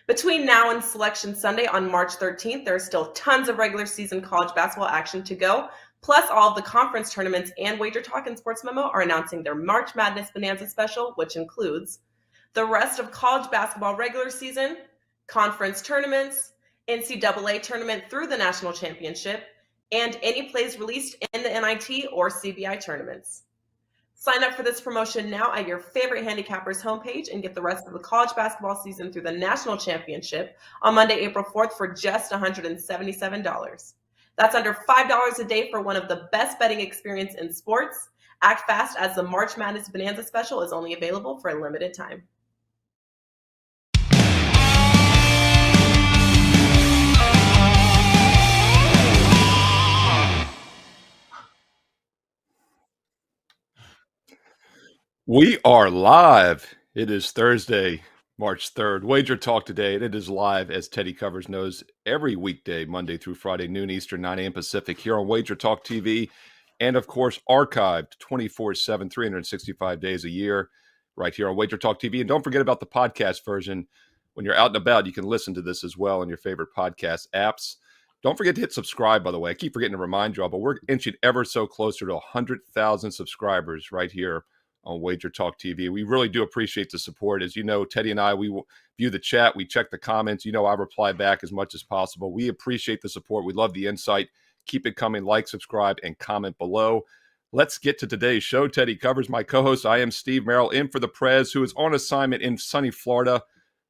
Between now and Selection Sunday on March 13th, there are still tons of regular season college basketball action to go. Plus, all of the conference tournaments and WagerTalk and Sports Memo are announcing their March Madness Bonanza special, which includes the rest of college basketball regular season, conference tournaments, NCAA tournament through the national championship, and any plays released in the NIT or CBI tournaments. Sign up for this promotion now at your favorite handicappers homepage and get the rest of the college basketball season through the national championship on Monday, April 4th for just $177. That's under $5 a day for one of the best betting experience in sports. Act fast as the March Madness Bonanza special is only available for a limited time. We are live. It is Thursday, March 3rd. WagerTalk Today. And it is live, as Teddy Covers knows, every weekday, Monday through Friday, noon Eastern, 9 a.m. Pacific, here on WagerTalk TV. And, of course, archived 24/7, 365 days a year, right here on WagerTalk TV. And don't forget about the podcast version. When you're out and about, you can listen to this as well on your favorite podcast apps. Don't forget to hit subscribe, by the way. I keep forgetting to remind you all, but we're inching ever so closer to 100,000 subscribers right here on WagerTalk TV. We really do appreciate the support. As you know, Teddy and I, we view the chat, we check the comments. You know, I reply back as much as possible. We appreciate the support. We love the insight. Keep it coming. Like, subscribe, and comment below. Let's get to today's show. Teddy Covers, my co-host. I am Steve Merril, in for the Prez, who is on assignment in sunny Florida.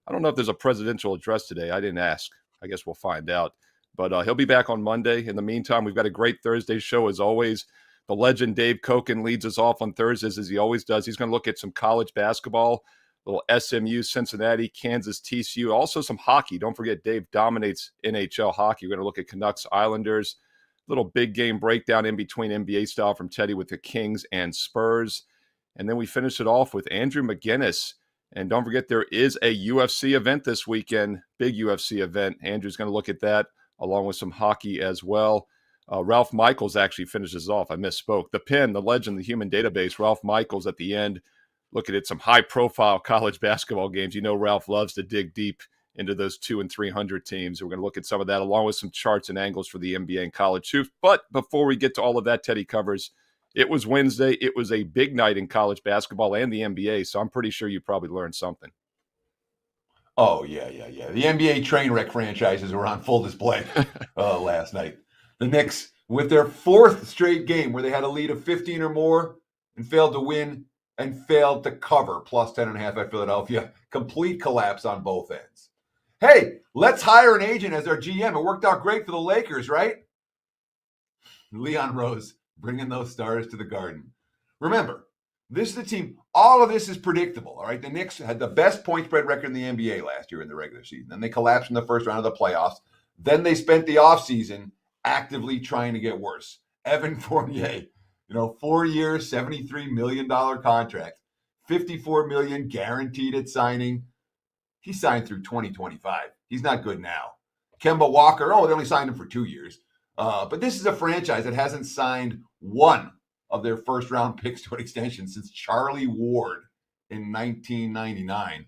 I don't know if there's a presidential address today. I didn't ask. I guess we'll find out. But he'll be back on Monday. In the meantime, we've got a great Thursday show as always. The legend Dave Cokin leads us off on Thursdays, as he always does. He's going to look at some college basketball, little SMU, Cincinnati, Kansas, TCU, also some hockey. Don't forget, Dave dominates NHL hockey. We're going to look at Canucks, Islanders, little big game breakdown in between NBA style from Teddy with the Kings and Spurs. And then we finish it off with Andrew McInnis. And don't forget, there is a UFC event this weekend, big UFC event. Andrew's going to look at that along with some hockey as well. Ralph Michaels actually finishes off. I misspoke. The Pin, the legend, the human database, Ralph Michaels at the end, looking at some high-profile college basketball games. You know Ralph loves to dig deep into those 200 and 300 teams. We're going to look at some of that along with some charts and angles for the NBA and college hoops. But before we get to all of that, Teddy Covers, it was Wednesday. It was a big night in college basketball and the NBA, so I'm pretty sure you probably learned something. Oh, yeah. The NBA train wreck franchises were on full display last night. The Knicks, with their fourth straight game where they had a lead of 15 or more and failed to win and failed to cover, plus 10.5 at Philadelphia. Complete collapse on both ends. Hey, let's hire an agent as our GM. It worked out great for the Lakers, right? Leon Rose bringing those stars to the Garden. Remember, this is the team. All of this is predictable, all right? The Knicks had the best point spread record in the NBA last year in the regular season. Then they collapsed in the first round of the playoffs. Then they spent the offseason actively trying to get worse. Evan Fournier, 4 years, $73 million contract, $54 million guaranteed at signing. He signed through 2025. He's not good now. Kemba Walker, they only signed him for 2 years. But this is a franchise that hasn't signed one of their first-round picks to an extension since Charlie Ward in 1999.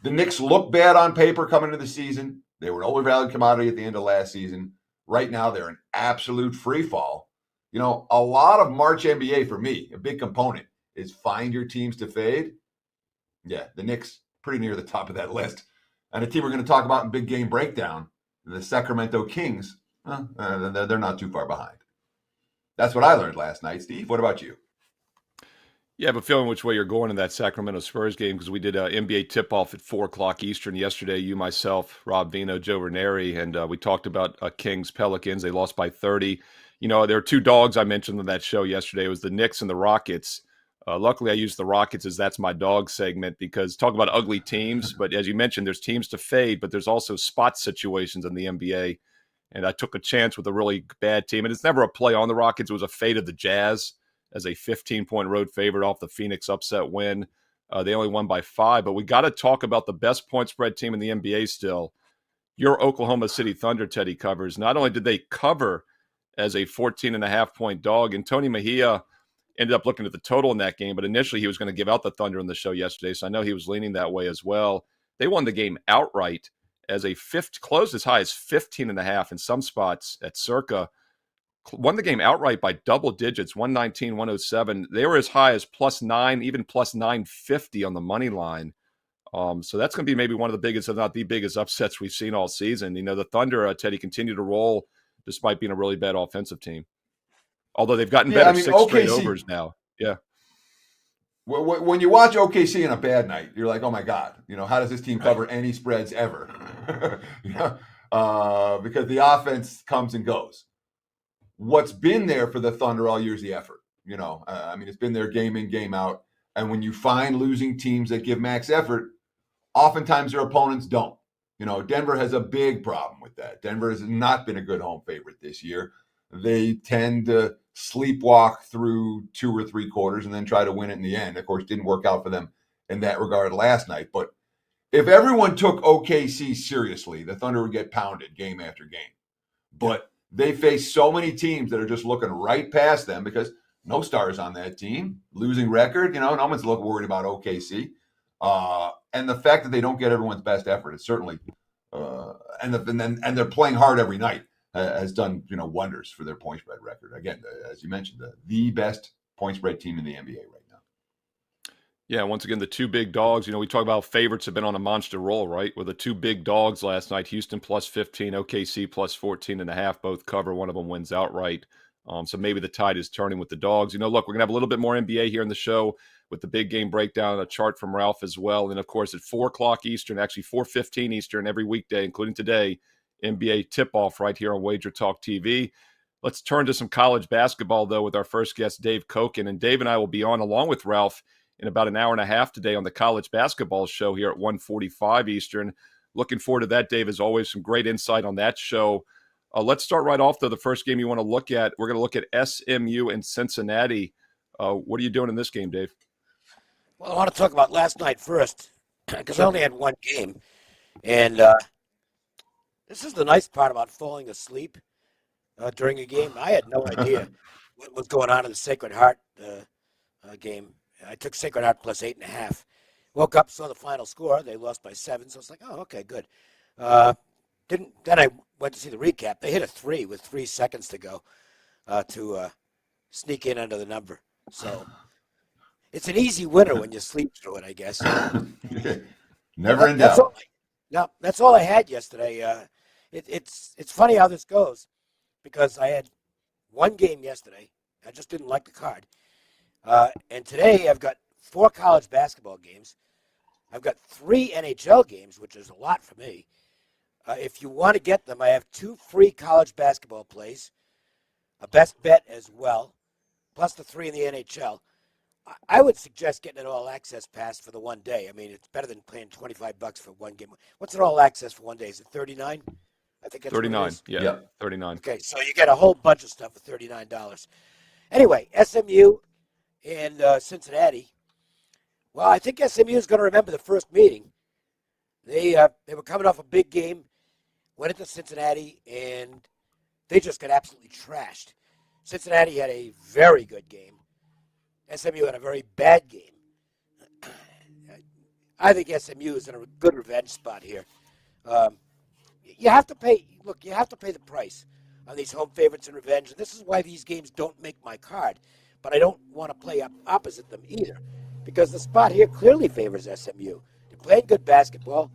The Knicks look bad on paper coming into the season. They were an overvalued commodity at the end of last season. Right now, they're an absolute free fall. A lot of March NBA for me, a big component, is find your teams to fade. Yeah, the Knicks pretty near the top of that list. And a team we're going to talk about in Big Game Breakdown, the Sacramento Kings, they're not too far behind. That's what I learned last night. Steve, what about you? Yeah, but feeling which way you're going in that Sacramento Spurs game, because we did an NBA tip-off at 4 o'clock Eastern yesterday. You, myself, Rob Vino, Joe Ranieri, and we talked about Kings, Pelicans. They lost by 30. There are two dogs I mentioned on that show yesterday. It was the Knicks and the Rockets. Luckily, I used the Rockets as that's my dog segment, because talk about ugly teams. But as you mentioned, there's teams to fade, but there's also spot situations in the NBA. And I took a chance with a really bad team. And it's never a play on the Rockets. It was a fade of the Jazz as a 15-point road favorite off the Phoenix upset win. They only won by 5. But we got to talk about the best point spread team in the NBA still. Your Oklahoma City Thunder, Teddy Covers. Not only did they cover as a 14.5-point dog, and Tony Mejia ended up looking at the total in that game, but initially he was going to give out the Thunder in the show yesterday, so I know he was leaning that way as well. They won the game outright as a closed as high as 15.5 in some spots at Circa. Won the game outright by double digits, 119, 107. They were as high as +9, even +950 on the money line. So that's going to be maybe one of the biggest, if not the biggest, upsets we've seen all season. The Thunder, Teddy, continue to roll despite being a really bad offensive team. Although they've gotten better, 6 straight overs now. Yeah. When you watch OKC in a bad night, you're like, oh my God, how does this team cover any spreads ever? Because the offense comes and goes. What's been there for the Thunder all year is the effort. It's been their game in, game out. And when you find losing teams that give max effort, oftentimes their opponents don't. Denver has a big problem with that. Denver has not been a good home favorite this year. They tend to sleepwalk through 2 or 3 quarters and then try to win it in the end. Of course, didn't work out for them in that regard last night. But if everyone took OKC seriously, the Thunder would get pounded game after game. But they face so many teams that are just looking right past them because no stars on that team, losing record. No one's worried about OKC. And the fact that they don't get everyone's best effort is certainly, and they're playing hard every night has done wonders for their point spread record. Again, as you mentioned, the best point spread team in the NBA right now. Yeah, once again, the 2 big dogs. We talk about favorites have been on a monster roll, right? With the 2 big dogs last night, Houston +15, OKC +14.5, both cover. One of them wins outright. So maybe the tide is turning with the dogs. Look, we're going to have a little bit more NBA here in the show with the big game breakdown and a chart from Ralph as well. And, of course, at 4 o'clock Eastern, actually 4:15 Eastern every weekday, including today, NBA tip-off right here on WagerTalk TV. Let's turn to some college basketball, though, with our first guest, Dave Cokin. And Dave and I will be on along with Ralph in about an hour and a half today on the college basketball show here at 1:45 Eastern. Looking forward to that, Dave. As always, some great insight on that show. Let's start right off, though. The first game you want to look at, we're going to look at SMU and Cincinnati. What are you doing in this game, Dave? Well, I want to talk about last night first because I only had one game. And this is the nice part about falling asleep during a game. I had no idea what was going on in the Sacred Heart game. I took Sacred Heart +8.5. Woke up, saw the final score. They lost by 7, so I was like, oh, okay, good. Then I went to see the recap. They hit a 3 with 3 seconds to go to sneak in under the number. So it's an easy winner when you sleep through it, I guess. Never in doubt. That's all I had yesterday. It's funny how this goes because I had one game yesterday. I just didn't like the card. And today I've got 4 college basketball games. I've got 3 NHL games, which is a lot for me. If you want to get them, I have 2 free college basketball plays, a best bet as well, plus the 3 in the NHL. I would suggest getting an all-access pass for the one day. I mean, it's better than paying $25 for one game. What's an all-access for one day? Is it $39? I think it's 39. Yeah, 39. Okay, so you get a whole bunch of stuff for $39. Anyway, SMU and Cincinnati. Well, I think SMU is going to remember the first meeting. They were coming off a big game, went into Cincinnati, and they just got absolutely trashed. Cincinnati had a very good game. SMU had a very bad game. I think SMU is in a good revenge spot here. You have to pay. Look, you have to pay the price on these home favorites and revenge. And this is why these games don't make my card. But I don't want to play opposite them either, because the spot here clearly favors SMU. They're playing good basketball.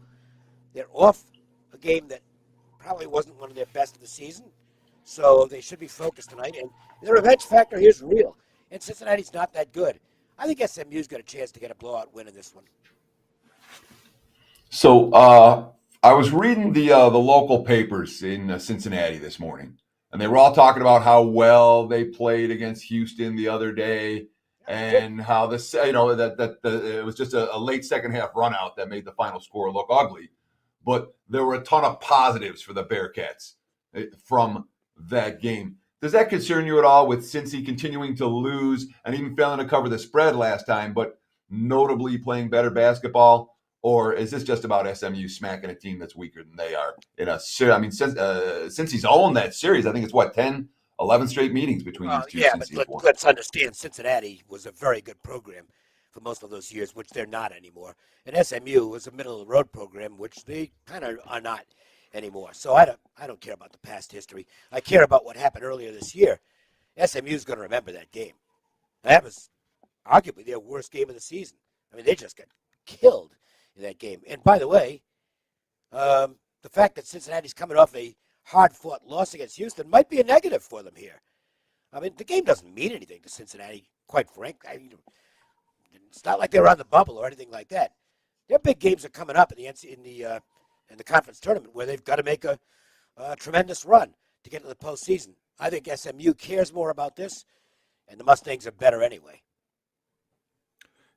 They're off a game that probably wasn't one of their best of the season, so they should be focused tonight. And the revenge factor here is real. And Cincinnati's not that good. I think SMU's got a chance to get a blowout win in this one. So I was reading the local papers in Cincinnati this morning, and they were all talking about how well they played against Houston the other day, and how it was just a late second half run out that made the final score look ugly. But there were a ton of positives for the Bearcats from that game. Does that concern you at all, with Cincy continuing to lose and even failing to cover the spread last time, but notably playing better basketball? Or is this just about SMU smacking a team that's weaker than they are in a series? I mean, since he's owned that series, I think it's 10, 11 straight meetings between these two. Yeah, but let's understand Cincinnati was a very good program. for most of those years, which they're not anymore. And SMU was a middle-of-the-road program, which they kind of are not anymore. So I don't care about the past history. I care about what happened earlier this year. SMU is going to remember that game. That was arguably their worst game of the season. I mean, they just got killed in that game. And by the way, the fact that Cincinnati's coming off a hard-fought loss against Houston might be a negative for them here. I mean, the game doesn't mean anything to Cincinnati, quite frankly. I mean, it's not like they're on the bubble or anything like that. Their big games are coming up in the conference tournament where they've got to make a tremendous run to get to the postseason. I think SMU cares more about this, and the Mustangs are better anyway.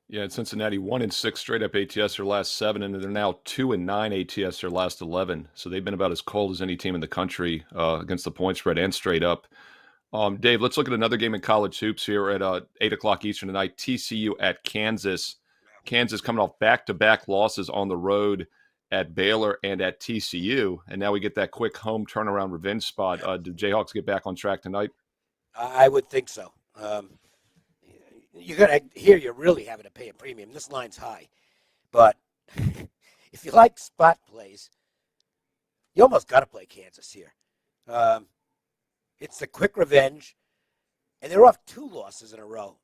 Yeah, and Cincinnati 1-6 straight up ATS their last 7, and they're now 2-9 ATS their last 11. So they've been about as cold as any team in the country against the point spread and straight up. Dave, let's look at another game in college hoops here at 8 o'clock Eastern tonight. TCU at Kansas. Kansas coming off back-to-back losses on the road at Baylor and at TCU, and now we get that quick home turnaround revenge spot. Do Jayhawks get back on track tonight? I would think so. You're going to hear you're really having to pay a premium. This line's high. But if you like spot plays, you almost got to play Kansas here. It's the quick revenge, and they're off 2 losses in a row.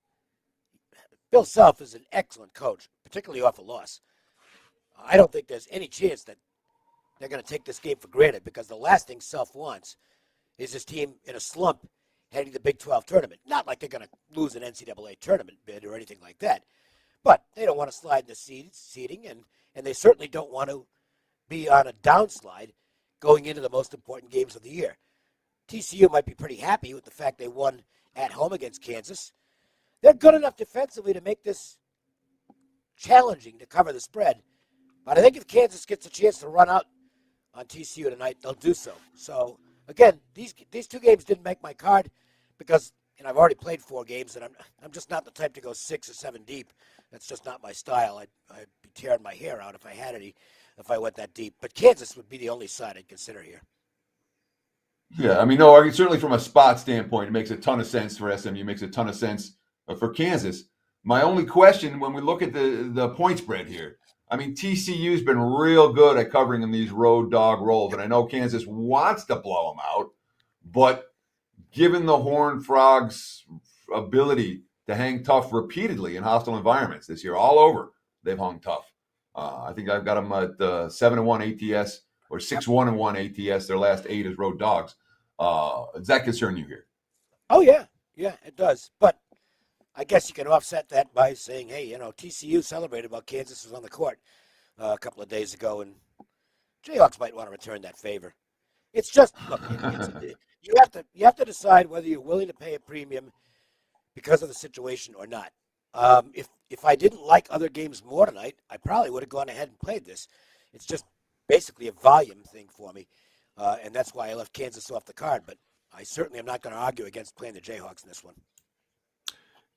Bill Self is an excellent coach, particularly off a loss. I don't think there's any chance that they're going to take this game for granted because the last thing Self wants is his team in a slump heading to the Big 12 tournament. Not like they're going to lose an NCAA tournament bid or anything like that, but they don't want to slide in the seeding, and they certainly don't want to be on a downslide going into the most important games of the year. TCU might be pretty happy with the fact they won at home against Kansas. They're good enough defensively to make this challenging to cover the spread. But I think if Kansas gets a chance to run out on TCU tonight, they'll do so. So, again, these 2 games didn't make my card because I've already played 4 games, and I'm just not the type to go 6 or 7 deep. That's just not my style. I'd be tearing my hair out if I had any, if I went that deep. But Kansas would be the only side I'd consider here. Yeah, I mean, no, certainly from a spot standpoint, it makes a ton of sense for SMU. Makes a ton of sense for Kansas. My only question when we look at the point spread here, I mean, TCU's been real good at covering in these road dog roles, and I know Kansas wants to blow them out, but given the Horned Frogs' ability to hang tough repeatedly in hostile environments this year, all over, they've hung tough. I think I've got them at 7-1 ATS or 6-1-1 ATS. Their last 8 is road dogs. Does that concern you here? Oh, yeah. Yeah, it does. But I guess you can offset that by saying, hey, TCU celebrated while Kansas was on the court a couple of days ago, and Jayhawks might want to return that favor. It's just, look, you have to decide whether you're willing to pay a premium because of the situation or not. If I didn't like other games more tonight, I probably would have gone ahead and played this. It's just basically a volume thing for me, and that's why I left Kansas off the card. But I certainly am not going to argue against playing the Jayhawks in this one.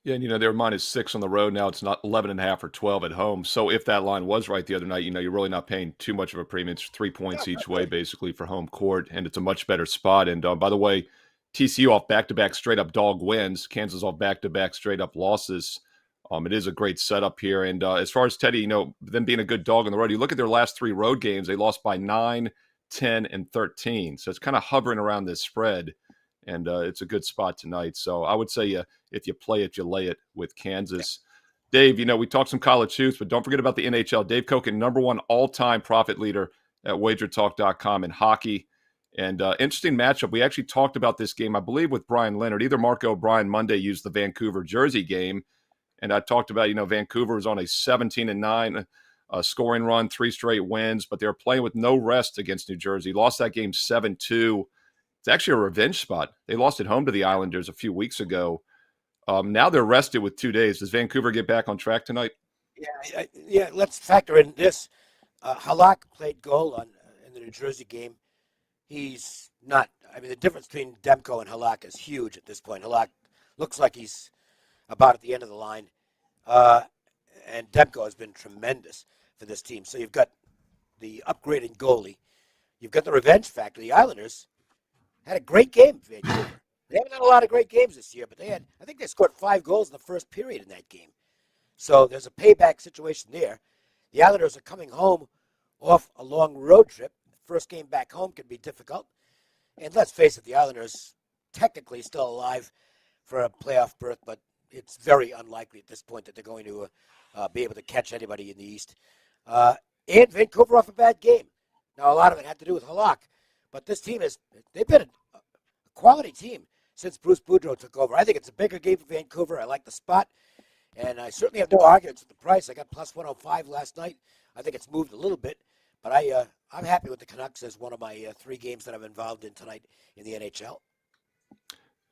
Yeah, and they're -6 on the road now. It's not 11.5 or 12 at home. So if that line was right the other night, you're really not paying too much of a premium. It's 3 points each way, basically, for home court, and it's a much better spot. And by the way, TCU off back-to-back straight-up dog wins. Kansas off back-to-back straight-up losses. It is a great setup here. And as far as Teddy, them being a good dog on the road, you look at their last 3 road games, they lost by 9, 10, and 13. So it's kind of hovering around this spread. And it's a good spot tonight. So I would say if you play it, you lay it with Kansas. Yeah. Dave, we talked some college hoops, but don't forget about the NHL. Dave Cokin, #1 all-time profit leader at WagerTalk.com in hockey. And interesting matchup. We actually talked about this game, I believe, with Brian Leonard. Either Mark O'Brien Monday used the Vancouver Jersey game. And I talked about, Vancouver was on a 17-9 scoring run, 3 straight wins, but they were playing with no rest against New Jersey. Lost that game 7-2. It's actually a revenge spot. They lost at home to the Islanders a few weeks ago. Now they're rested with 2 days. Does Vancouver get back on track tonight? Yeah. Let's factor in this. Halak played goal in the New Jersey game. He's not. I mean, the difference between Demko and Halak is huge at this point. Halak looks like he's about at the end of the line, and Demko has been tremendous for this team. So you've got the upgraded goalie. You've got the revenge factor. The Islanders had a great game, Vancouver. They haven't had a lot of great games this year, but I think they scored 5 goals in the first period in that game. So there's a payback situation there. The Islanders are coming home off a long road trip. First game back home can be difficult. And let's face it, the Islanders technically still alive for a playoff berth, but it's very unlikely at this point that they're going to be able to catch anybody in the East. And Vancouver off a bad game. Now, a lot of it had to do with Halak, but this team they've been a quality team since Bruce Boudreau took over. I think it's a bigger game for Vancouver. I like the spot, and I certainly have no arguments with the price. I got plus 105 last night. I think it's moved a little bit, but I'm happy with the Canucks as one of my 3 games that I'm involved in tonight in the NHL.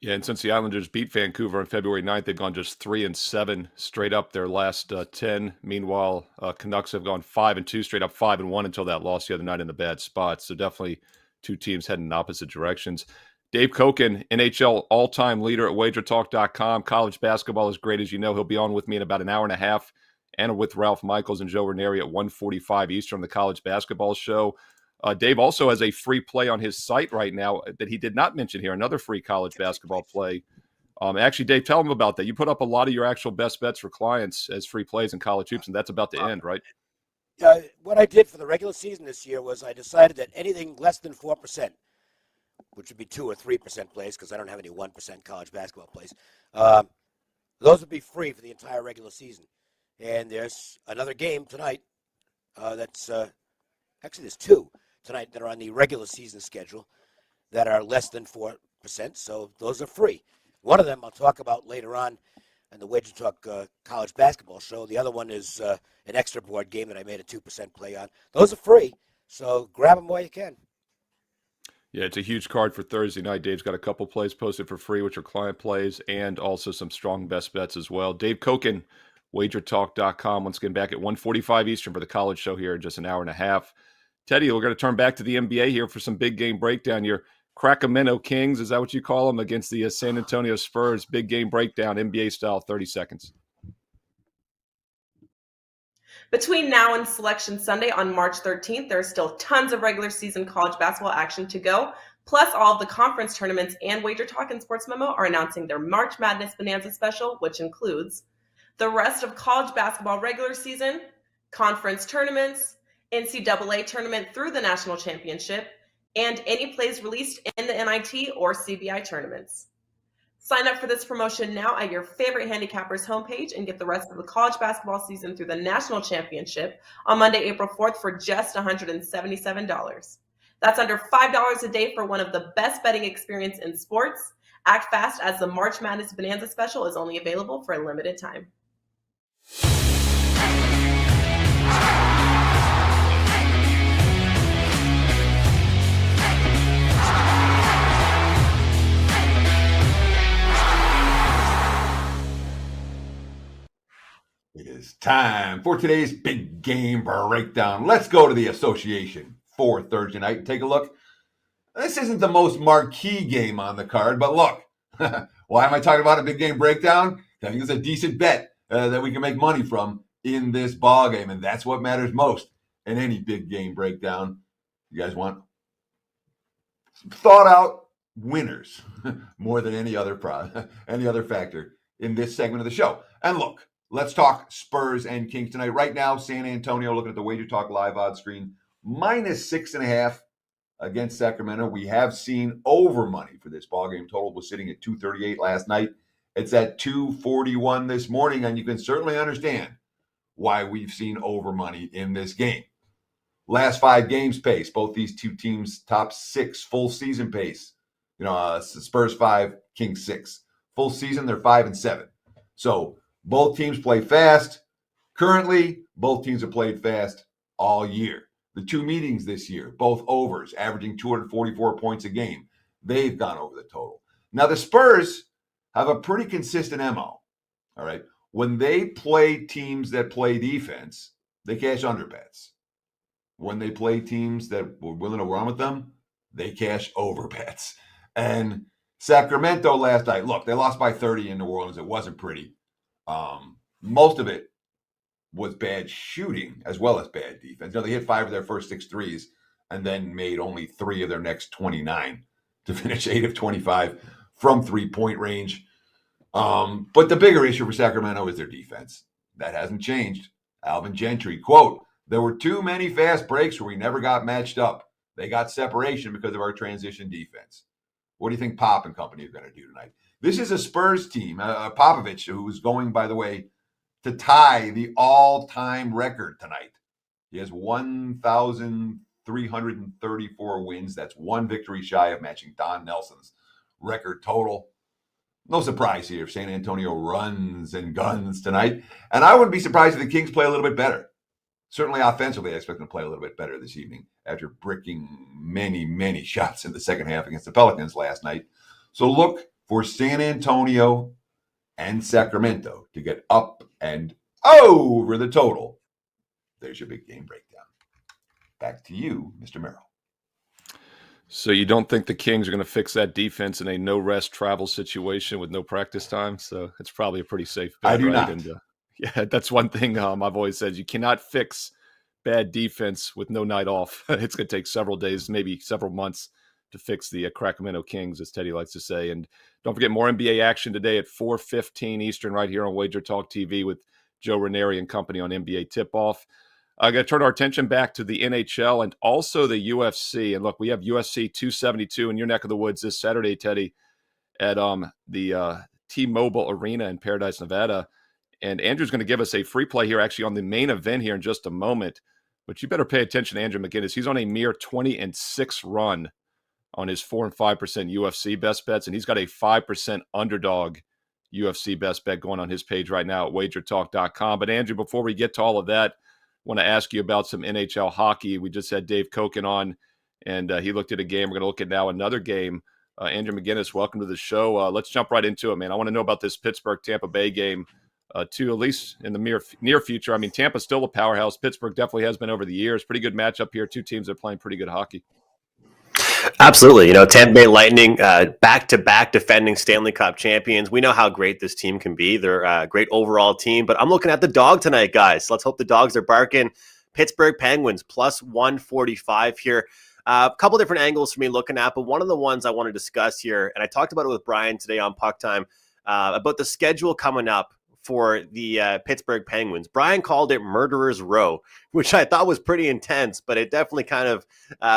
Yeah, and since the Islanders beat Vancouver on February 9th, they've gone just 3-7 straight up their last 10. Meanwhile, Canucks have gone 5-2 straight up, 5-1 until that loss the other night in the bad spot. So definitely 2 teams heading in opposite directions. Dave Cokin, NHL all-time leader at WagerTalk.com. College basketball is great, as you know. He'll be on with me in about an hour and a half, and with Ralph Michaels and Joe Ranieri at 1:45 Eastern, the College Basketball Show. Dave also has a free play on his site right now that he did not mention here, another free college basketball play. Actually, Dave, tell him about that. You put up a lot of your actual best bets for clients as free plays in college hoops, and that's about to end, right? What I did for the regular season this year was I decided that anything less than 4%, which would be 2 or 3% plays because I don't have any 1% college basketball plays, those would be free for the entire regular season. And there's another game tonight actually there's 2 tonight that are on the regular season schedule that are less than 4%, so those are free. One of them I'll talk about later on in the Wager Talk College Basketball Show. The other one is an extra board game that I made a 2% play on. Those are free, so grab them while you can. Yeah, it's a huge card for Thursday night. Dave's got a couple plays posted for free, which are client plays, and also some strong best bets as well. Dave Cokin, WagerTalk.com. Once again, back at 1:45 Eastern for the college show here in just an hour and a half. Teddy, we're going to turn back to the NBA here for some big game breakdown. Your Sacramento Kings, is that what you call them, against the San Antonio Spurs? Big game breakdown, NBA style, 30 seconds. Between now and Selection Sunday on March 13th, there are still tons of regular season college basketball action to go. Plus, all of the conference tournaments and Wager Talk and Sports Memo are announcing their March Madness Bonanza special, which includes the rest of college basketball regular season, conference tournaments, NCAA tournament through the national championship, and any plays released in the NIT or CBI tournaments. Sign up for this promotion now at your favorite handicappers homepage and get the rest of the college basketball season through the national championship on Monday, April 4th for just $177. That's under $5 a day for one of the best betting experience in sports. Act fast, as the March Madness Bonanza special is only available for a limited time. It is time for today's big game breakdown. Let's go to the association for Thursday night and take a look. This isn't the most marquee game on the card, but look, why am I talking about a big game breakdown? I think it's a decent bet that we can make money from in this ball game, and that's what matters most in any big game breakdown. You guys want some thought out winners more than any other factor in this segment of the show. And look, let's talk Spurs and Kings tonight. Right now, San Antonio, looking at the Wager Talk live odds screen, -6.5 against Sacramento. We have seen over money for this ballgame. Total was sitting at 238 last night. It's at 241 this morning, and you can certainly understand why we've seen over money in this game. Last 5 games pace, both these two teams top 6 full season pace. Spurs 5, Kings 6. Full season, they're 5-7. So both teams play fast. Currently, both teams have played fast all year. The 2 meetings this year, both overs, averaging 244 points a game. They've gone over the total. Now, the Spurs have a pretty consistent MO. All right. When they play teams that play defense, they cash under bets. When they play teams that were willing to run with them, they cash over bets. And Sacramento last night, look, they lost by 30 in New Orleans. It wasn't pretty. Most of it was bad shooting as well as bad defense. They hit 5 of their first 6 threes and then made only 3 of their next 29 to finish 8 of 25 from 3-point range. But the bigger issue for Sacramento is their defense. That hasn't changed. Alvin Gentry, quote, there were too many fast breaks where we never got matched up. They got separation because of our transition defense. What do you think Pop and company are going to do tonight? This is a Spurs team, Popovich, who is going, by the way, to tie the all-time record tonight. He has 1,334 wins. That's one victory shy of matching Don Nelson's record total. No surprise here if San Antonio runs and guns tonight. And I wouldn't be surprised if the Kings play a little bit better. Certainly offensively, I expect them to play a little bit better this evening after bricking many, many shots in the second half against the Pelicans last night. So look for San Antonio and Sacramento to get up and over the total. There's your big game breakdown. Back to you, Mr. Merril. So you don't think the Kings are going to fix that defense in a no-rest travel situation with no practice time? So it's probably a pretty safe bet, I do right? not. And yeah, that's one thing I've always said. You cannot fix bad defense with no night off. It's going to take several days, maybe several months to fix the Sacramento Kings, as Teddy likes to say. And don't forget more NBA action today at 4:15 Eastern right here on WagerTalk TV with Joe Ranieri and company on NBA Tip-Off. I got to turn our attention back to the NHL and also the UFC. And look, we have UFC 272 in your neck of the woods this Saturday, Teddy, at the T-Mobile Arena in Paradise, Nevada. And Andrew's going to give us a free play here actually on the main event here in just a moment. But you better pay attention to Andrew McInnis. He's on a mere 20-6 run on his 4 and 5% UFC best bets. And he's got a 5% underdog UFC best bet going on his page right now at wagertalk.com. But Andrew, before we get to all of that, want to ask you about some NHL hockey. We just had Dave Cokin on, and he looked at a game. We're going to look at now another game. Andrew McInnis, welcome to the show. Let's jump right into it, man. I want to know about this Pittsburgh-Tampa Bay game, too, at least in the near future. I mean, Tampa's still a powerhouse. Pittsburgh definitely has been over the years. Pretty good matchup here. Two teams that are playing pretty good hockey. Absolutely. Tampa Bay Lightning, back-to-back defending Stanley Cup champions. We know how great this team can be. They're a great overall team, but I'm looking at the dog tonight, guys. Let's hope the dogs are barking. Pittsburgh Penguins, plus 145 here. A couple different angles for me looking at, but one of the ones I want to discuss here, and I talked about it with Brian today on Puck Time, about the schedule coming up for the Pittsburgh Penguins. Brian called it Murderer's Row, which I thought was pretty intense, but it definitely kind of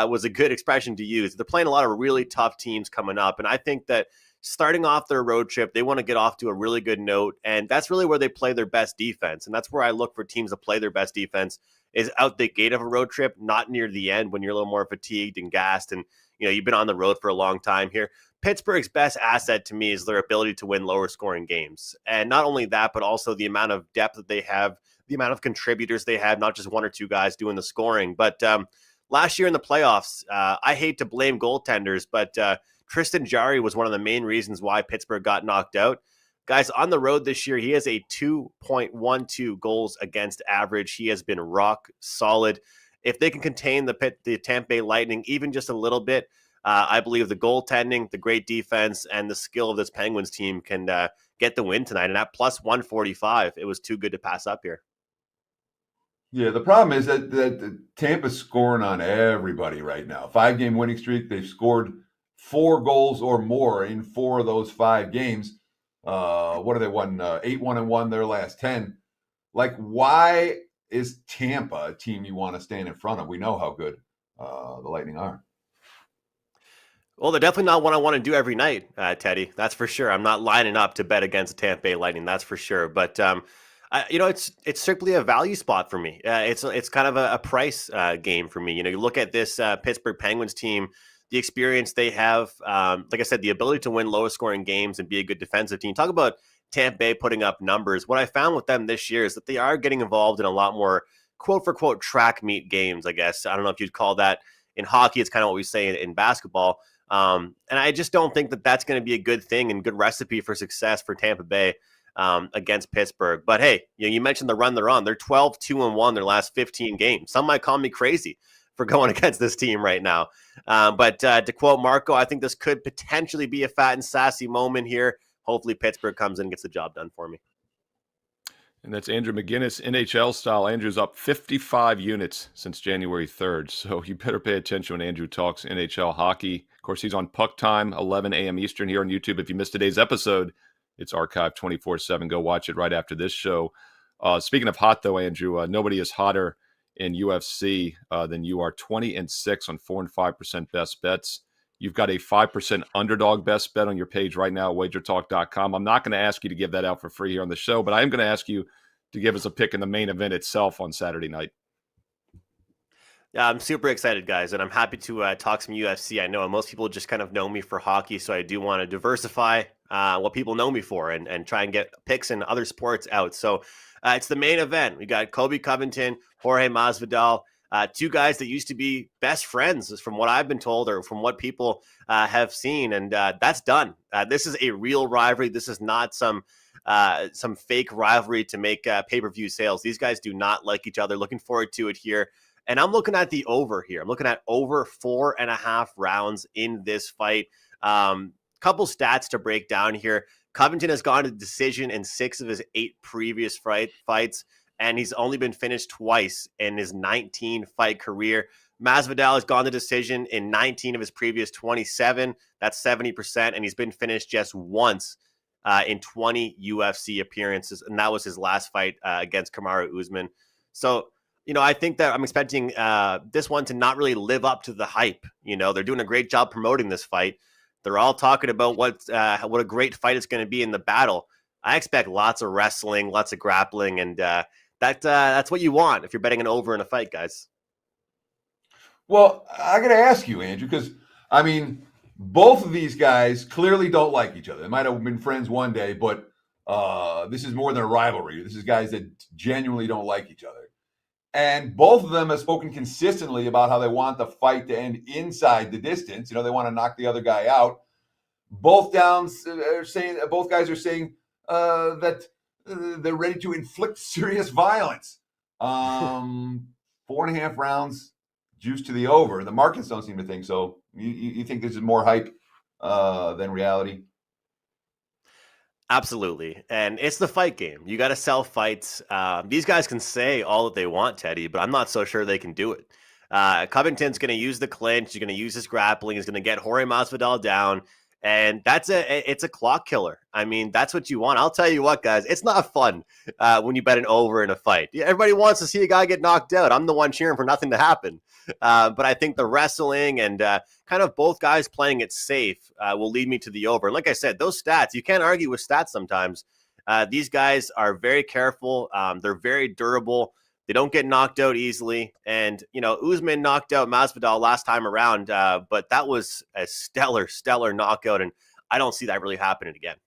was a good expression to use. They're playing a lot of really tough teams coming up, and I think that starting off their road trip, they want to get off to a really good note, and that's really where they play their best defense, and that's where I look for teams to play their best defense is out the gate of a road trip, not near the end when you're a little more fatigued and gassed, and you've been on the road for a long time here. Pittsburgh's best asset to me is their ability to win lower scoring games. And not only that, but also the amount of depth that they have, the amount of contributors they have, not just one or two guys doing the scoring. But last year in the playoffs, I hate to blame goaltenders, but Tristan Jarry was one of the main reasons why Pittsburgh got knocked out. Guys, on the road this year, he has a 2.12 goals against average. He has been rock solid. If they can contain the Tampa Bay Lightning even just a little bit, I believe the goaltending, the great defense, and the skill of this Penguins team can get the win tonight. And at plus 145, it was too good to pass up here. Yeah, the problem is that Tampa's scoring on everybody right now. 5-game winning streak. They've scored 4 goals or more in 4 of those 5 games. What have they won? 8-1-1 their last 10. Like, why is Tampa a team you want to stand in front of? We know how good the Lightning are. Well, they're definitely not what I want to do every night, Teddy. That's for sure. I'm not lining up to bet against the Tampa Bay Lightning. That's for sure. But it's strictly a value spot for me. It's kind of a price game for me. You look at this Pittsburgh Penguins team, the experience they have. Like I said, the ability to win lower scoring games and be a good defensive team. Talk about Tampa Bay putting up numbers. What I found with them this year is that they are getting involved in a lot more quote for quote track meet games. I guess I don't know if you'd call that in hockey. It's kind of what we say in basketball. And I just don't think that that's going to be a good thing and good recipe for success for Tampa Bay against Pittsburgh. But hey, you mentioned the run they're on. They're 12-2-1 their last 15 games. Some might call me crazy for going against this team right now. But to quote Marco, I think this could potentially be a fat and sassy moment here. Hopefully Pittsburgh comes in and gets the job done for me. And that's Andrew McInnis, NHL style. Andrew's up 55 units since January 3rd. So you better pay attention when Andrew talks NHL hockey. Of course, he's on Puck Time, 11 a.m. Eastern here on YouTube. If you missed today's episode, it's archived 24/7. Go watch it right after this show. Speaking of hot, though, Andrew, nobody is hotter in UFC than you are. 20-6 on 4 and 5% best bets. You've got a 5% underdog best bet on your page right now at WagerTalk.com. I'm not going to ask you to give that out for free here on the show, but I am going to ask you to give us a pick in the main event itself on Saturday night. Yeah, I'm super excited, guys, and I'm happy to talk some UFC. I know most people just kind of know me for hockey, so I do want to diversify what people know me for and try and get picks in other sports out. So it's the main event. We got Colby Covington, Jorge Masvidal, two guys that used to be best friends, from what I've been told or from what people have seen, and that's done. This is a real rivalry. This is not some fake rivalry to make pay-per-view sales. These guys do not like each other. Looking forward to it here. And I'm looking at the over here. I'm looking at over 4.5 rounds in this fight. Couple stats to break down here. Covington has gone to decision in 6 of his 8 previous fights, and he's only been finished twice in his 19-fight career. Masvidal has gone to decision in 19 of his previous 27. That's 70%, and he's been finished just once in 20 UFC appearances, and that was his last fight against Kamaru Usman. So, I think that I'm expecting this one to not really live up to the hype. They're doing a great job promoting this fight. They're all talking about what a great fight it's going to be in the battle. I expect lots of wrestling, lots of grappling, and that's what you want if you're betting an over in a fight, guys. Well, I got to ask you, Andrew, because, both of these guys clearly don't like each other. They might have been friends one day, but this is more than a rivalry. This is guys that genuinely don't like each other. And both of them have spoken consistently about how they want the fight to end inside the distance. They want to knock the other guy out. Both guys are saying that they're ready to inflict serious violence. 4.5 rounds, juice to the over. The markets don't seem to think so. You think this is more hype than reality? Absolutely. And it's the fight game. You got to sell fights. These guys can say all that they want, Teddy, but I'm not so sure they can do it. Covington's going to use the clinch. He's going to use his grappling. He's going to get Jorge Masvidal down. And it's a clock killer. That's what you want. I'll tell you what, guys, it's not fun when you bet an over in a fight. Everybody wants to see a guy get knocked out. I'm the one cheering for nothing to happen. But I think the wrestling and kind of both guys playing it safe will lead me to the over. And like I said, those stats, you can't argue with stats sometimes. These guys are very careful. They're very durable. They don't get knocked out easily. And, Usman knocked out Masvidal last time around, but that was a stellar knockout. And I don't see that really happening again.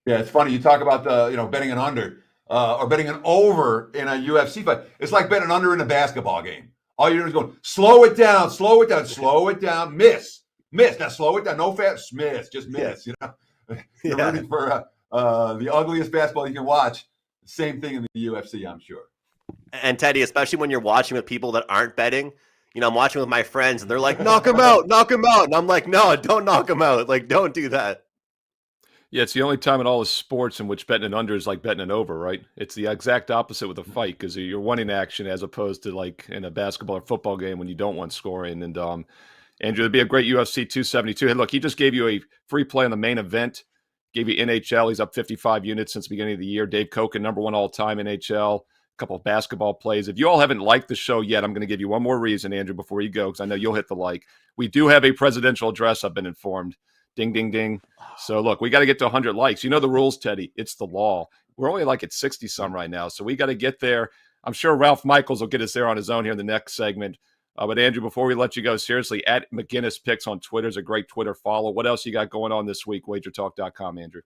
Yeah, it's funny. You talk about betting an under or betting an over in a UFC fight. It's like betting an under in a basketball game. All you're doing is going, slow it down, miss. Now slow it down. No fast, miss, just miss. You're rooting for the ugliest basketball you can watch. Same thing in the UFC, I'm sure. And Teddy, especially when you're watching with people that aren't betting, I'm watching with my friends and they're like, knock him out. And I'm like, no, don't knock him out. Like, don't do that. Yeah, it's the only time in all the sports in which betting an under is like betting an over, right? It's the exact opposite with a fight because you're wanting action as opposed to like in a basketball or football game when you don't want scoring. And Andrew, it'd be a great UFC 272. Hey, look, he just gave you a free play on the main event. Gave you NHL. He's up 55 units since the beginning of the year. Dave Cokin, number 1 all-time NHL. A couple of basketball plays. If you all haven't liked the show yet, I'm going to give you one more reason, Andrew, before you go, because I know you'll hit the like. We do have a presidential address, I've been informed. Ding, ding, ding. So, look, we got to get to 100 likes. You know the rules, Teddy. It's the law. We're only like at 60-some right now, so we got to get there. I'm sure Ralph Michaels will get us there on his own here in the next segment. But, Andrew, before we let you go, seriously, at McInnis Picks on Twitter is a great Twitter follow. What else you got going on this week? WagerTalk.com, Andrew.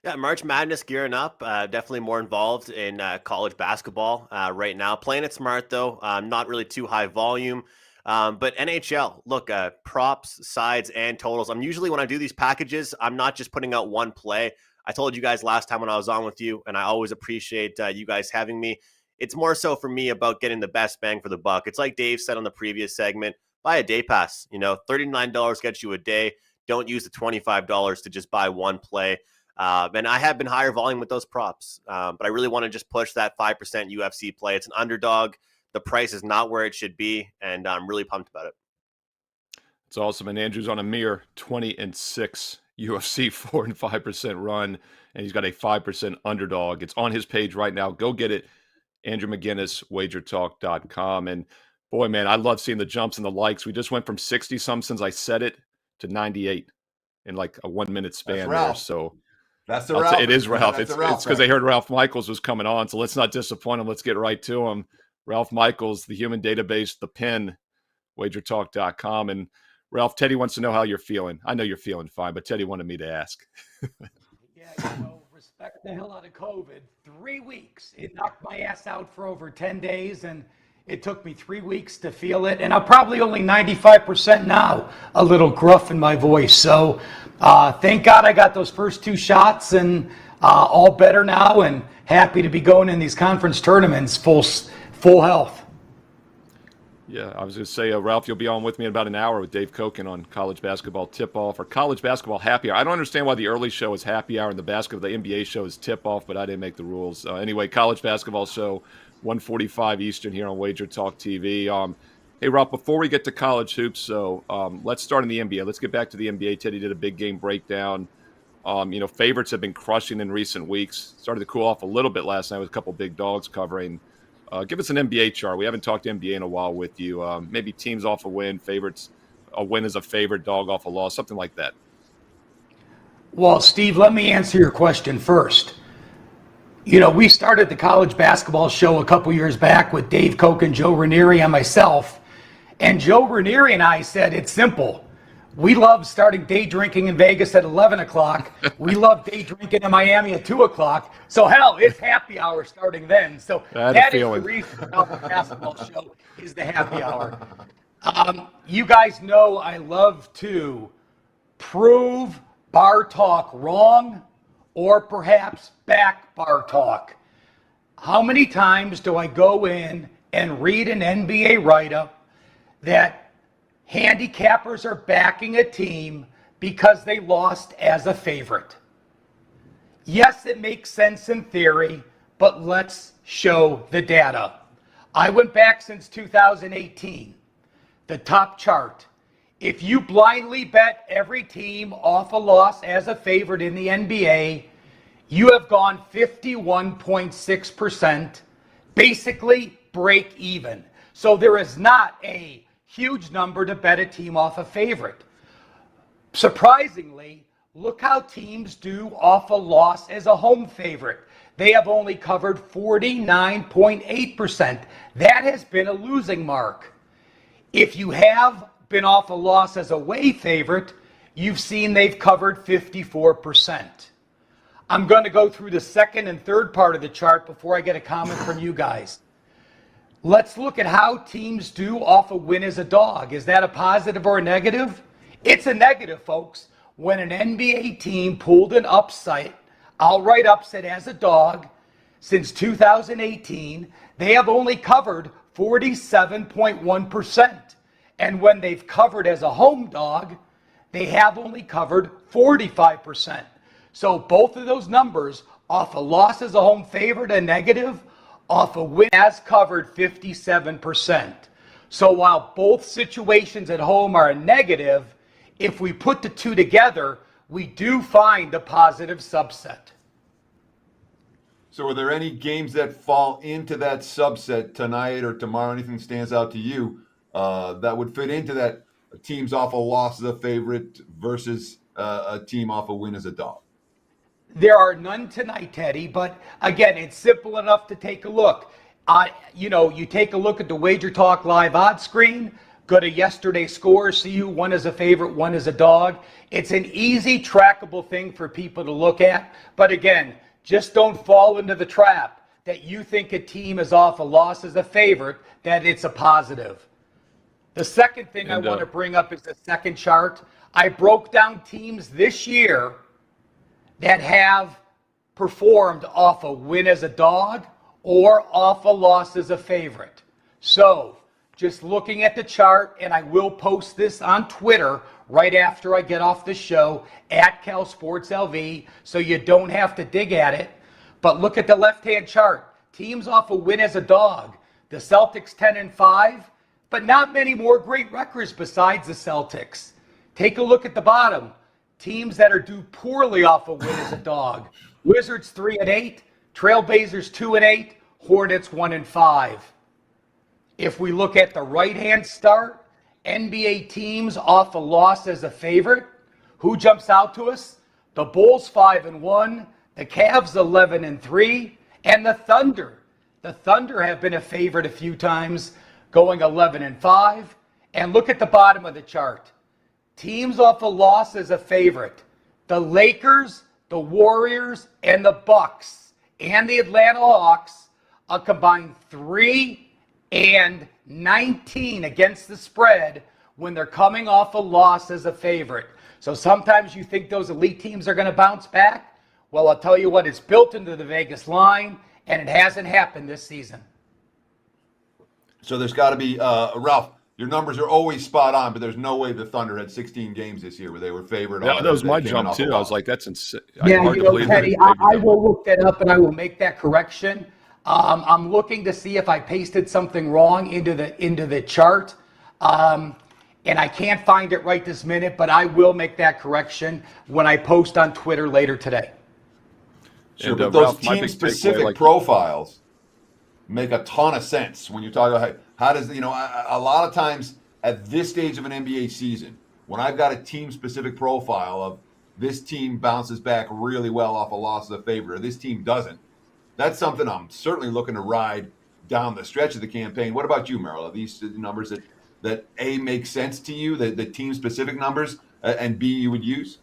Yeah, March Madness gearing up. Definitely more involved in college basketball right now. Playing it smart, though. Not really too high volume. But NHL, look, props, sides, and totals. I'm usually, when I do these packages, I'm not just putting out one play. I told you guys last time when I was on with you, and I always appreciate you guys having me. It's more so for me about getting the best bang for the buck. It's like Dave said on the previous segment, buy a day pass. $39 gets you a day. Don't use the $25 to just buy one play. And I have been higher volume with those props, but I really want to just push that 5% UFC play. It's an underdog. The price is not where it should be, and I'm really pumped about it. It's awesome. And Andrew's on a mere 20-6 UFC 4 and 5% run. and he's got a 5% underdog. It's on his page right now. Go get it. Andrew McInnis, WagerTalk.com. And boy, man, I love seeing the jumps and the likes. We just went from 60-some since I said it to 98 in like a 1 minute span there. So that's the Ralph. It is Ralph. That's It's because they heard Ralph Michaels was coming on. So let's not disappoint him. Let's get right to him. Ralph Michaels, the human database, the pen, WagerTalk.com. And Ralph, Teddy wants to know how you're feeling. I know you're feeling fine, but Teddy wanted me to ask. Respect the hell out of COVID. 3 weeks. It knocked my ass out for over 10 days, and it took me 3 weeks to feel it. And I'm probably only 95% now, a little gruff in my voice. So thank God I got those first 2 shots, and all better now, and happy to be going in these conference tournaments full health. Yeah, I was going to say, Ralph, you'll be on with me in about an hour with Dave Cokin on college basketball tip-off or college basketball happy hour. I don't understand why the early show is happy hour and the NBA show is tip-off, but I didn't make the rules. Anyway, college basketball show, 1:45 Eastern here on Wager Talk TV. Hey, Ralph, before we get to college hoops, let's start in the NBA. Let's get back to the NBA. Teddy did a big game breakdown. Favorites have been crushing in recent weeks. Started to cool off a little bit last night with a couple big dogs covering. Give us an NBA chart. We haven't talked NBA in a while with you. Maybe teams off a win, favorites, a win is a favorite, dog off a loss, something like that. Well, Steve, let me answer your question first. We started the college basketball show a couple years back with Dave Cokin, Joe Ranieri, and myself. And Joe Ranieri and I said, it's simple. We love starting day drinking in Vegas at 11 o'clock. We love day drinking in Miami at 2 o'clock. So, hell, it's happy hour starting then. So that is the reason the basketball show is the happy hour. You guys know I love to prove bar talk wrong or perhaps back bar talk. How many times do I go in and read an NBA write-up that handicappers are backing a team because they lost as a favorite? Yes, it makes sense in theory, but let's show the data. I went back since 2018. The top chart. If you blindly bet every team off a loss as a favorite in the NBA, you have gone 51.6%, basically break even. So there is not a huge number to bet a team off a favorite. Surprisingly, look how teams do off a loss as a home favorite. They have only covered 49.8%. That has been a losing mark. If you have been off a loss as a away favorite, you've seen they've covered 54%. I'm going to go through the second and third part of the chart before I get a comment from you guys. Let's look at how teams do off a win as a dog. Is that a positive or a negative? It's a negative, folks. When an NBA team pulled an upset, outright upset as a dog, since 2018, they have only covered 47.1%. And when they've covered as a home dog, they have only covered 45%. So both of those numbers, off a loss as a home favorite, a negative, off a win as covered 57%. So while both situations at home are a negative, if we put the two together, we do find a positive subset. So are there any games that fall into that subset tonight or tomorrow? Anything stands out to you that would fit into that teams off a loss as a favorite versus a team off a win as a dog? There are none tonight, Teddy, but again, it's simple enough to take a look. You take a look at the Wager Talk live odds screen, go to yesterday's scores, see who one is a favorite, one is a dog. It's an easy trackable thing for people to look at. But again, just don't fall into the trap that you think a team is off a loss as a favorite, that it's a positive. The second thing I want to bring up is the second chart. I broke down teams this year that have performed off a win as a dog or off a loss as a favorite. So just looking at the chart, and I will post this on Twitter right after I get off the show at CalSportsLV, so you don't have to dig at it. But look at the left-hand chart. Teams off a win as a dog. The Celtics 10-5, but not many more great records besides the Celtics. Take a look at the bottom. Teams that are do poorly off a win as a dog. Wizards 3-8, Trailblazers 2-8, Hornets 1-5. If we look at the right-hand start, NBA teams off a loss as a favorite, who jumps out to us? The Bulls 5-1, the Cavs 11-3, and the Thunder. The Thunder have been a favorite a few times, going 11-5. And look at the bottom of the chart. Teams off a loss as a favorite. The Lakers, the Warriors, and the Bucks, and the Atlanta Hawks, a combined 3-19 against the spread when they're coming off a loss as a favorite. So sometimes you think those elite teams are going to bounce back. Well, I'll tell you what, it's built into the Vegas line, and it hasn't happened this season. So there's got to be, Ralph, your numbers are always spot on, but there's no way the Thunder had 16 games this year where they were favored. Yeah, that was my jump too. I was like, that's insane. Yeah, you know, Teddy, I will look that up and I will make that correction. I'm looking to see if I pasted something wrong into the chart, and I can't find it right this minute, but I will make that correction when I post on Twitter later today. Sure, And, but those Ralph, my big team-specific takeaway, profiles make a ton of sense when you talk about how does, you know, a lot of times at this stage of an NBA season, when I've got a team-specific profile of this team bounces back really well off a loss of a favorite, or this team doesn't, that's something I'm certainly looking to ride down the stretch of the campaign. What about you, Merril? Are these numbers that A, make sense to you, the team-specific numbers, and B, you would use?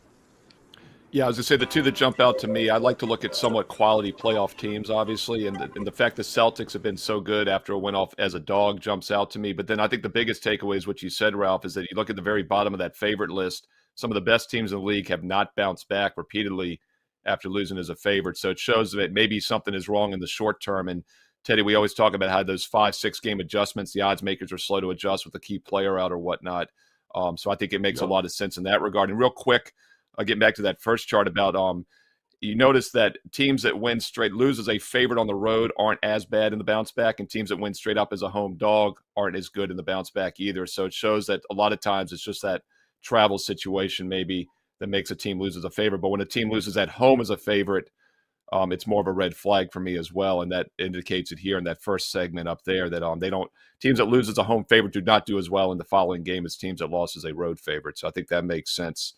Yeah, I was going to say the two that jump out to me, I'd like to look at somewhat quality playoff teams, obviously, and the fact the Celtics have been so good after a win off as a dog jumps out to me. But then I think the biggest takeaway is what you said, Ralph, is that you look at the very bottom of that favorite list, some of the best teams in the league have not bounced back repeatedly after losing as a favorite. So it shows that maybe something is wrong in the short term. And Teddy, we always talk about how those 5-6 game adjustments, the odds makers are slow to adjust with a key player out or whatnot. So I think it makes a lot of sense in that regard. And real quick, getting back to that first chart about you notice that teams that win straight, lose as a favorite on the road aren't as bad in the bounce back, and teams that win straight up as a home dog aren't as good in the bounce back either. So it shows that a lot of times it's just that travel situation maybe that makes a team lose as a favorite. But when a team loses at home as a favorite, it's more of a red flag for me as well, and that indicates it here in that first segment up there that they don't, teams that lose as a home favorite do not do as well in the following game as teams that lost as a road favorite. So I think that makes sense.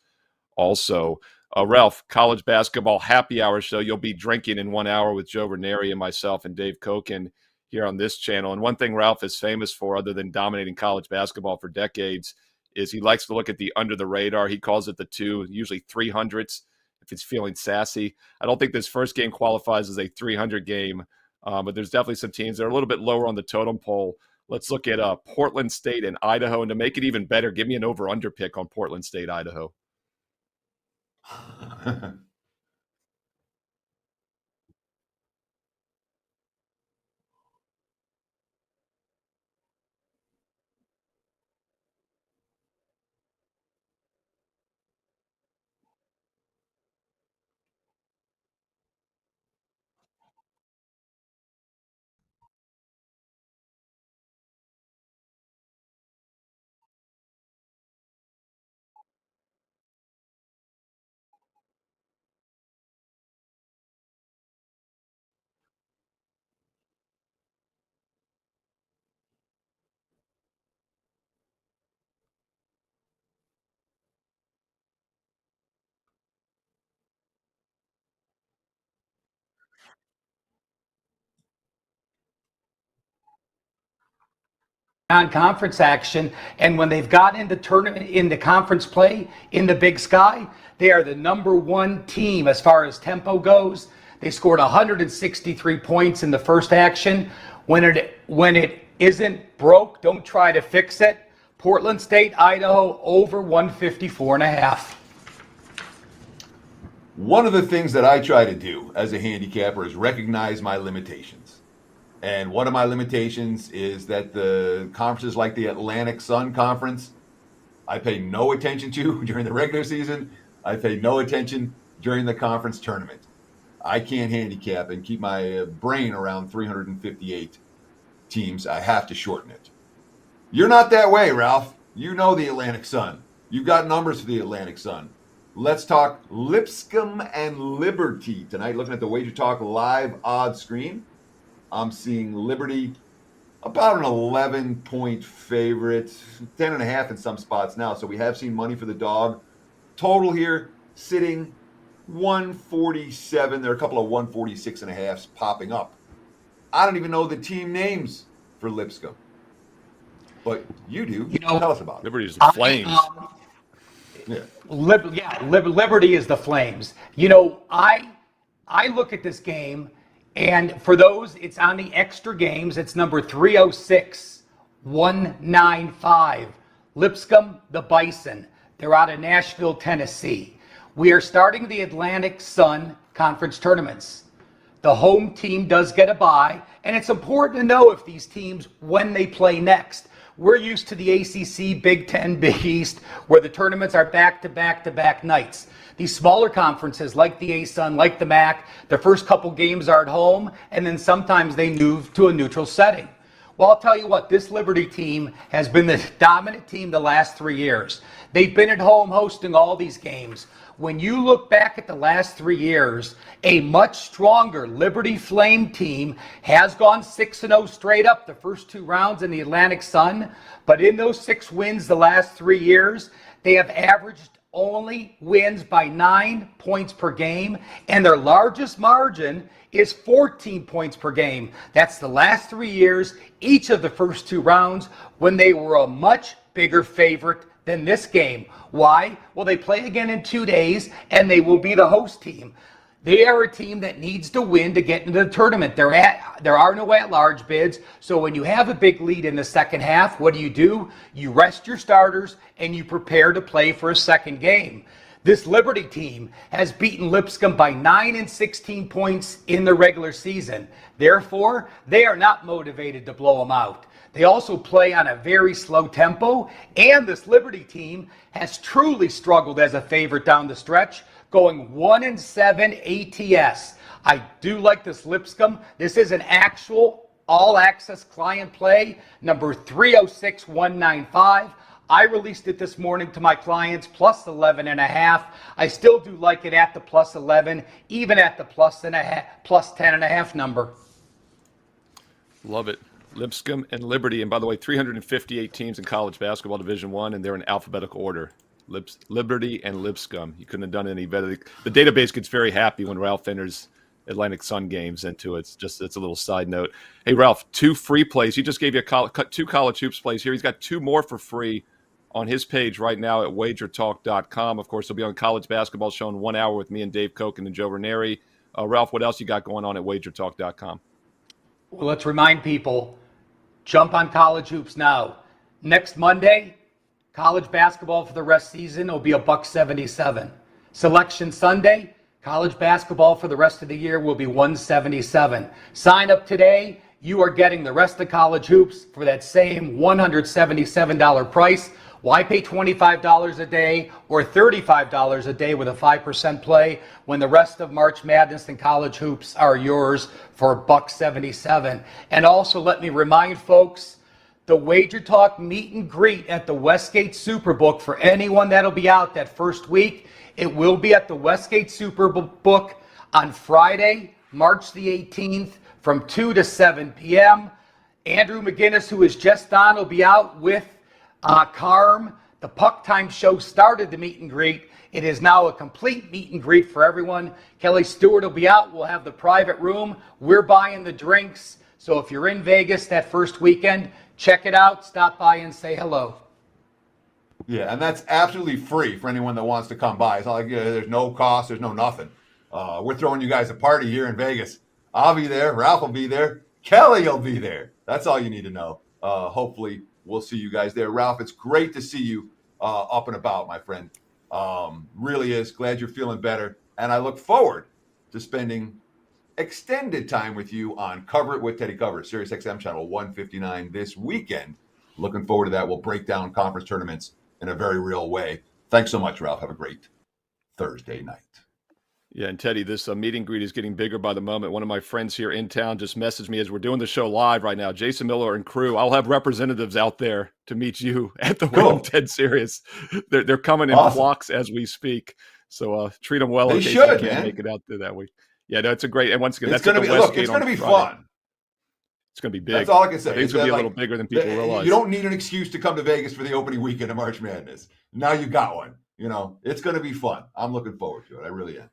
Also, Ralph, college basketball happy hour show. You'll be drinking in 1 hour with Joe Ranieri and myself and Dave Cokin here on this channel. And one thing Ralph is famous for, other than dominating college basketball for decades, is he likes to look at the under the radar. He calls it the two, usually 300s if he's feeling sassy. I don't think this first game qualifies as a 300 game, but there's definitely some teams that are a little bit lower on the totem pole. Let's look at Portland State and Idaho. And to make it even better, give me an over-under pick on Portland State, Idaho. Non-conference action, and when they've gotten into tournament, into conference play in the Big Sky, they are the number one team as far as tempo goes. They scored 163 points in the first action. When it isn't broke, don't try to fix it. Portland State, Idaho, over 154.5. One of the things that I try to do as a handicapper is recognize my limitations. And one of my limitations is that the conferences like the Atlantic Sun Conference, I pay no attention to during the regular season. I pay no attention during the conference tournament. I can't handicap and keep my brain around 358 teams. I have to shorten it. You're not that way, Ralph. You know the Atlantic Sun. You've got numbers for the Atlantic Sun. Let's talk Lipscomb and Liberty tonight. Looking at the WagerTalk live odds screen, I'm seeing Liberty about an 11-point favorite, 10.5 in some spots now. So we have seen money for the dog. Total here sitting 147. There are a couple of 146.5s popping up. I don't even know the team names for Lipscomb, but you do. Tell us about it. Liberty's the Flames. Liberty is the Flames. I look at this game, and for those, it's on the extra games. It's number 306-195. Lipscomb, the Bison. They're out of Nashville, Tennessee. We are starting the Atlantic Sun Conference tournaments. The home team does get a bye, and it's important to know if these teams, when they play next. We're used to the ACC, Big Ten, Big East, where the tournaments are back-to-back-to-back nights. These smaller conferences, like the ASUN, like the MAC, the first couple games are at home, and then sometimes they move to a neutral setting. Well, I'll tell you what, this Liberty team has been the dominant team the last 3 years. They've been at home hosting all these games. When you look back at the last 3 years, a much stronger Liberty Flame team has gone 6-0 straight up the first 2 rounds in the Atlantic Sun. But in those 6 wins the last 3 years, they have averaged only wins by 9 points per game. And their largest margin is 14 points per game. That's the last 3 years, each of the first 2 rounds, when they were a much bigger favorite than this game. Why? Well, they play again in 2 days, and they will be the host team. They are a team that needs to win to get into the tournament. There are no at-large bids, so when you have a big lead in the second half, what do? You rest your starters, and you prepare to play for a second game. This Liberty team has beaten Lipscomb by 9 and 16 points in the regular season. Therefore, they are not motivated to blow them out. They also play on a very slow tempo, and this Liberty team has truly struggled as a favorite down the stretch, going 1-7 ATS. I do like this Lipscomb. This is an actual all-access client play, number 306-195. I released it this morning to my clients, plus 11.5. I still do like it at the plus 11, even at the plus 10.5 number. Love it. Lipscomb and Liberty. And by the way, 358 teams in college basketball Division I, and they're in alphabetical order. Liberty and Lipscomb. You couldn't have done any better. The database gets very happy when Ralph enters Atlantic Sun games into it. It's a little side note. Hey, Ralph, 2 free plays. He just gave you 2 college hoops plays here. He's got 2 more for free on his page right now at WagerTalk.com. Of course, he'll be on College Basketball Show in 1 hour with me and Dave Cokin and Joe Ranieri. Ralph, what else you got going on at WagerTalk.com? Well, let's remind people, jump on college hoops now. Next Monday, college basketball for the rest season will be $177. Selection Sunday, college basketball for the rest of the year will be $177. Sign up today. You are getting the rest of college hoops for that same $177 price. Why pay $25 a day or $35 a day with a 5% play when the rest of March Madness and college hoops are yours for $177? And also let me remind folks, the Wager Talk meet and greet at the Westgate Superbook for anyone that'll be out that first week. It will be at the Westgate Superbook on Friday, March the 18th from 2 to 7 p.m. Andrew McInnis, who is just on, will be out with Carm. The Puck Time show started the meet and greet. It is now a complete meet and greet for everyone. Kelly Stewart will be out. We'll have the private room. We're buying the drinks. So if you're in Vegas that first weekend, check it out. Stop by and say hello. Yeah, and that's absolutely free for anyone that wants to come by. It's not like there's no cost, there's no nothing. We're throwing you guys a party here in Vegas. I'll be there. Ralph will be there. Kelly will be there. That's all you need to know. Hopefully, we'll see you guys there. Ralph, it's great to see you up and about, my friend. Really is. Glad you're feeling better. And I look forward to spending extended time with you on Cover It with Teddy Cover, Sirius XM channel 159 this weekend. Looking forward to that. We'll break down conference tournaments in a very real way. Thanks so much, Ralph. Have a great Thursday night. Yeah, and Teddy, this meet and greet is getting bigger by the moment. One of my friends here in town just messaged me as we're doing the show live right now. Jason Miller and crew, I'll have representatives out there to meet you at the Will and Ted Series. They're coming in flocks as we speak. So treat them well They in case should, they can't man. make it out there that week. Yeah, no, it's a great. And once again, It's that's going to at be the look. It's Westgate going to on be Friday. fun. It's going to be big. That's all I can say. I think it's going to be a little bigger than people realize. You don't need an excuse to come to Vegas for the opening weekend of March Madness. Now you got one. It's going to be fun. I'm looking forward to it. I really am.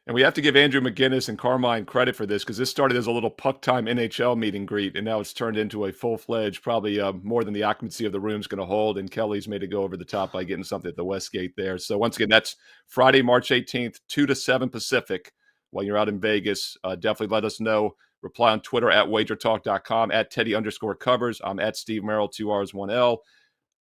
And we have to give Andrew McInnis and Carmine credit for this because this started as a little puck time NHL meet and greet, and now it's turned into a full-fledged, probably more than the occupancy of the room is going to hold, and Kelly's made it go over the top by getting something at the Westgate there. So once again, that's Friday, March 18th, 2 to 7 Pacific while you're out in Vegas. Definitely let us know. Reply on Twitter at WagerTalk.com, at Teddy_covers. I'm at Steve Merril, 2 R's, 1 L.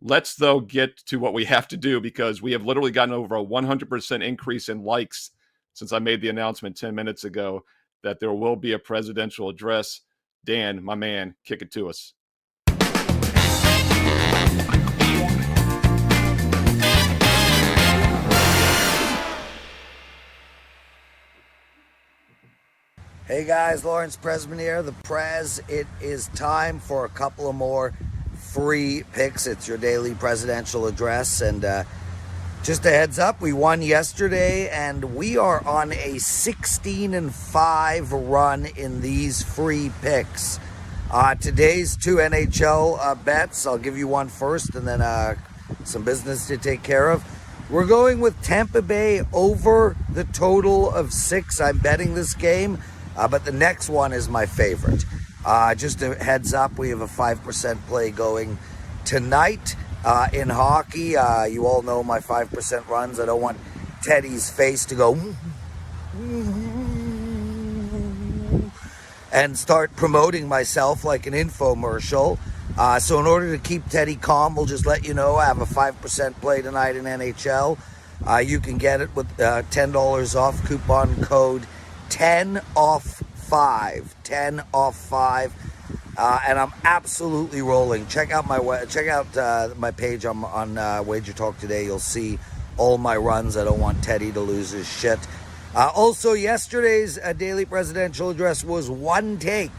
Let's, though, get to what we have to do because we have literally gotten over a 100% increase in likes since I made the announcement 10 minutes ago that there will be a presidential address. Dan, my man, kick it to us. Hey guys, Lawrence Presman here, the Prez. It is time for a couple of more free picks. It's your daily presidential address, and just a heads up, we won yesterday, and we are on a 16-5 run in these free picks. Today's 2 NHL bets, I'll give you one first, and then some business to take care of. We're going with Tampa Bay over the total of 6. I'm betting this game. But the next one is my favorite. Just a heads up, we have a 5% play going tonight in hockey. You all know my 5% runs. I don't want Teddy's face to go and start promoting myself like an infomercial. So in order to keep Teddy calm, we'll just let you know I have a 5% play tonight in NHL. You can get it with $10 off, coupon code 10 off 5, 10 off 5, and I'm absolutely rolling. Check out my page on WagerTalk Today. You'll see all my runs. I don't want Teddy to lose his shit. Also, yesterday's daily presidential address was one take,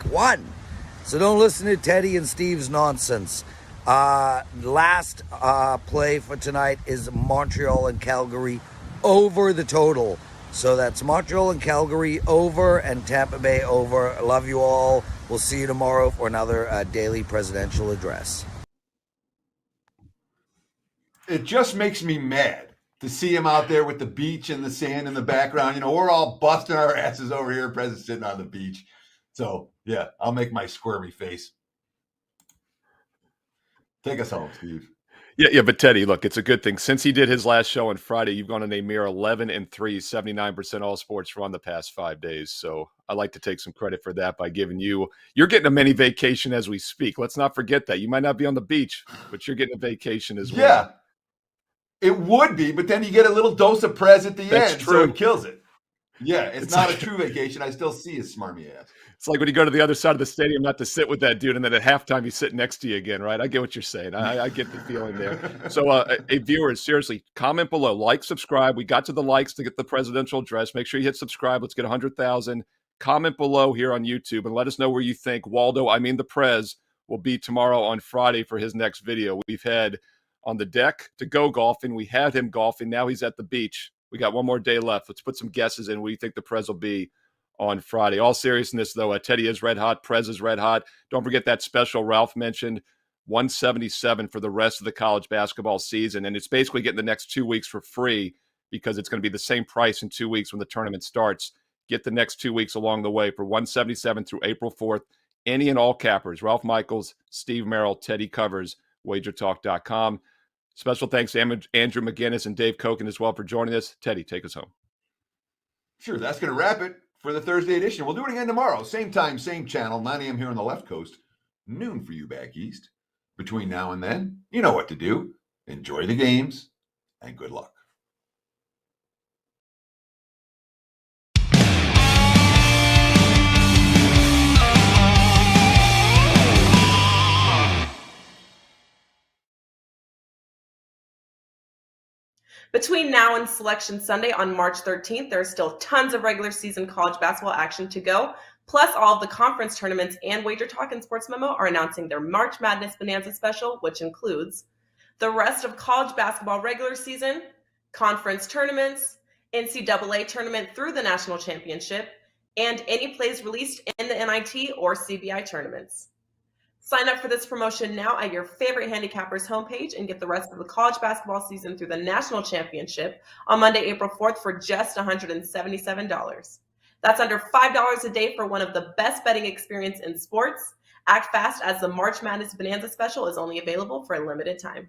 so don't listen to Teddy and Steve's nonsense. Last play for tonight is Montreal and Calgary over the total. So that's Montreal and Calgary over and Tampa Bay over. I love you all. We'll see you tomorrow for another daily presidential address. It just makes me mad to see him out there with the beach and the sand in the background. We're all busting our asses over here, President sitting on the beach. So, yeah, I'll make my squirmy face. Take us home, Steve. Yeah, but Teddy, look, it's a good thing. Since he did his last show on Friday, you've gone on a mere 11-3, 79% all sports run the past 5 days. So I like to take some credit for that by giving you're getting a mini vacation as we speak. Let's not forget that. You might not be on the beach, but you're getting a vacation as well. Yeah, it would be, but then you get a little dose of Prez at the end, true. so it kills it. Yeah, it's not a true vacation. I still see his smarmy ass. It's like when you go to the other side of the stadium not to sit with that dude, and then at halftime he's sitting next to you again, right? I get what you're saying. I get the feeling there. So, viewers, seriously, comment below, like, subscribe. We got to the likes to get the presidential address. Make sure you hit subscribe. Let's get 100,000. Comment below here on YouTube and let us know where you think the Prez, will be tomorrow on Friday for his next video. We've had on the deck to go golfing. We had him golfing. Now he's at the beach. We got one more day left. Let's put some guesses in. What do you think the Prez will be on Friday? All seriousness, though, Teddy is red hot. Prez is red hot. Don't forget that special Ralph mentioned, $177 for the rest of the college basketball season. And it's basically getting the next 2 weeks for free because it's going to be the same price in 2 weeks when the tournament starts. Get the next 2 weeks along the way for $177 through April 4th. Any and all cappers, Ralph Michaels, Steve Merril, Teddy Covers, WagerTalk.com. Special thanks to Andrew McInnis and Dave Cokin as well for joining us. Teddy, take us home. Sure, that's going to wrap it for the Thursday edition. We'll do it again tomorrow. Same time, same channel, 9 a.m. here on the left coast, noon for you back east. Between now and then, you know what to do. Enjoy the games, and good luck. Between now and Selection Sunday on March 13th, there are still tons of regular season college basketball action to go. Plus, all of the conference tournaments and WagerTalk and Sports Memo are announcing their March Madness Bonanza special, which includes the rest of college basketball regular season, conference tournaments, NCAA tournament through the national championship, and any plays released in the NIT or CBI tournaments. Sign up for this promotion now at your favorite handicappers homepage and get the rest of the college basketball season through the national championship on Monday, April 4th for just $177. That's under $5 a day for one of the best betting experience in sports. Act fast as the March Madness Bonanza special is only available for a limited time.